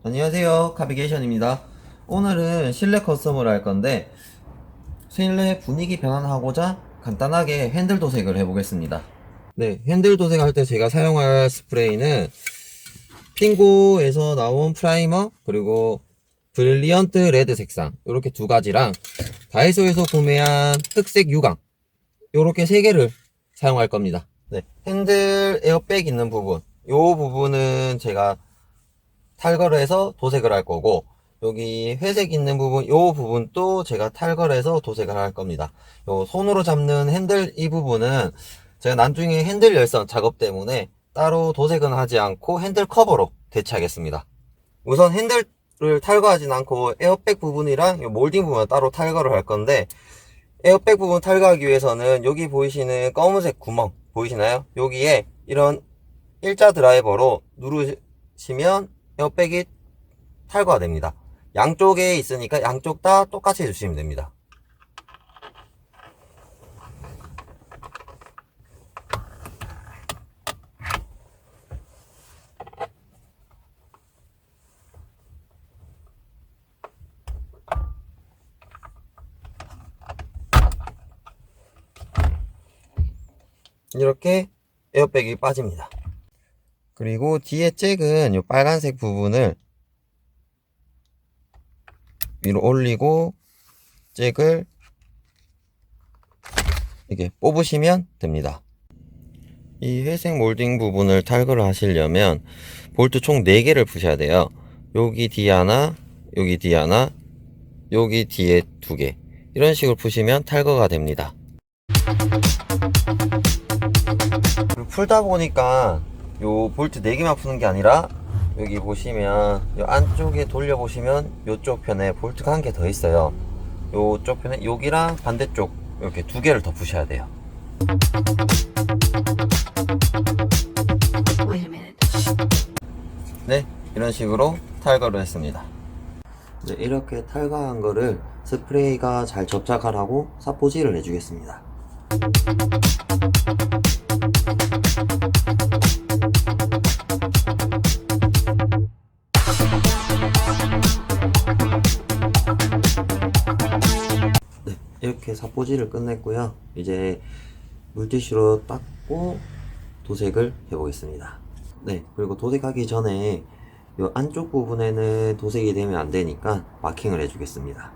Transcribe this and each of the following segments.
안녕하세요, 카비게이션입니다. 오늘은 실내 커스텀을 할 건데 실내 분위기 변환하고자 간단하게 핸들 도색을 해보겠습니다. 네, 핸들 도색할 때 제가 사용할 스프레이는 핑고에서 나온 프라이머, 그리고 브릴리언트 레드 색상 이렇게 두 가지랑 다이소에서 구매한 흑색 유광 이렇게 세 개를 사용할 겁니다. 네, 핸들 에어백 있는 부분, 이 부분은 제가 탈거를 해서 도색을 할 거고, 여기 회색 있는 부분, 요 부분도 제가 탈거를 해서 도색을 할 겁니다. 요 손으로 잡는 핸들 이 부분은 제가 나중에 핸들 열선 작업 때문에 따로 도색은 하지 않고 핸들 커버로 대체하겠습니다. 우선 핸들을 탈거하진 않고 에어백 부분이랑 요 몰딩 부분은 따로 탈거를 할 건데, 에어백 부분 탈거하기 위해서는 여기 보이시는 검은색 구멍 보이시나요? 여기에 이런 일자 드라이버로 누르시면 에어백이 탈거가 됩니다. 양쪽에 있으니까 양쪽 다 똑같이 해주시면 됩니다. 이렇게 에어백이 빠집니다. 그리고 뒤에 잭은 이 빨간색 부분을 위로 올리고 잭을 이렇게 뽑으시면 됩니다. 이 회색 몰딩 부분을 탈거를 하시려면 볼트 총 4개를 푸셔야 돼요. 여기 뒤에 하나, 여기 뒤에 하나, 여기 뒤에 2개, 이런 식으로 푸시면 탈거가 됩니다. 풀다 보니까 요 볼트 4개만 푸는 게 아니라 여기 보시면 요 안쪽에 돌려보시면 요쪽 편에 볼트가 1개 더 있어요. 요쪽 편에 여기랑 반대쪽 이렇게 2개를 더 푸셔야 돼요. 네, 이런 식으로 탈거를 했습니다. 네, 이렇게 탈거한 거를 스프레이가 잘 접착하라고 삿포질을 해주겠습니다. 네, 이렇게 삿포질을 끝냈고요. 이제 물티슈로 닦고 도색을 해보겠습니다. 네, 그리고 도색하기 전에 이 안쪽 부분에는 도색이 되면 안 되니까 마킹을 해주겠습니다.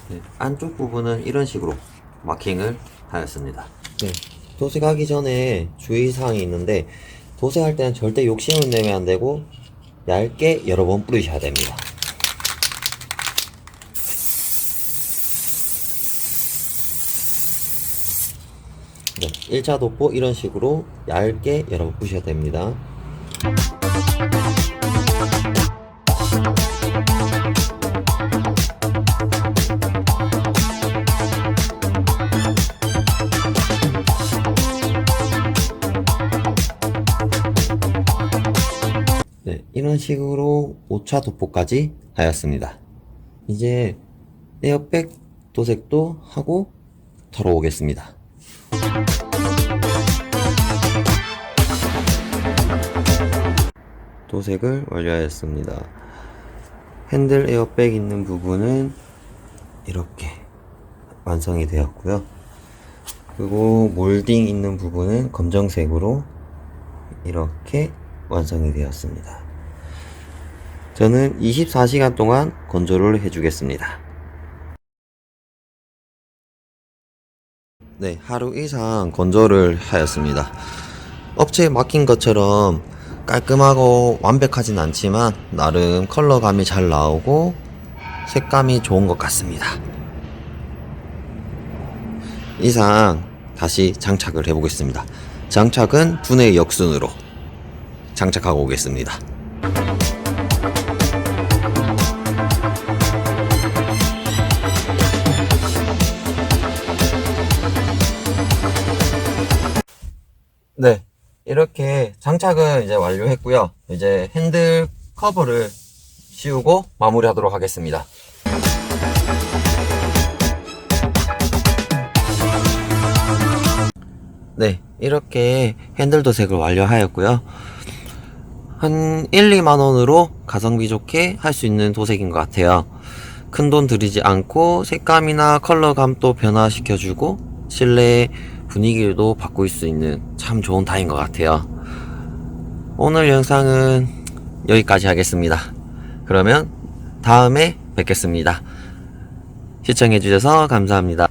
네, 안쪽 부분은 이런 식으로 마킹을 하였습니다. 네, 도색하기 전에 주의사항이 있는데, 도색할 때는 절대 욕심을 내면 안 되고 얇게 여러 번 뿌리셔야 됩니다. 네, 1차 도포 이런 식으로 얇게 여러 번 뿌셔야 됩니다. 네, 이런 식으로 5차 도포까지 하였습니다. 이제 에어백 도색도 하고 털어오겠습니다. 도색을 완료하였습니다. 핸들 에어백 있는 부분은 이렇게 완성이 되었고요. 그리고 몰딩 있는 부분은 검정색으로 이렇게 완성이 되었습니다. 저는 24시간 동안 건조를 해주겠습니다. 네, 하루 이상 건조를 하였습니다. 업체에 맡긴 것처럼 깔끔하고 완벽하진 않지만 나름 컬러감이 잘 나오고 색감이 좋은 것 같습니다. 이상 다시 장착을 해보겠습니다. 장착은 분해 역순으로 장착하고 오겠습니다. 네, 이렇게 장착은 이제 완료했고요. 이제 핸들 커버를 씌우고 마무리하도록 하겠습니다. 네, 이렇게 핸들 도색을 완료하였고요. 한 1, 2만원으로 가성비 좋게 할 수 있는 도색인 것 같아요. 큰 돈 들이지 않고 색감이나 컬러감도 변화시켜주고 실내 분위기도 바꿀 수 있는 참 좋은 타인 것 같아요. 오늘 영상은 여기까지 하겠습니다. 그러면 다음에 뵙겠습니다. 시청해주셔서 감사합니다.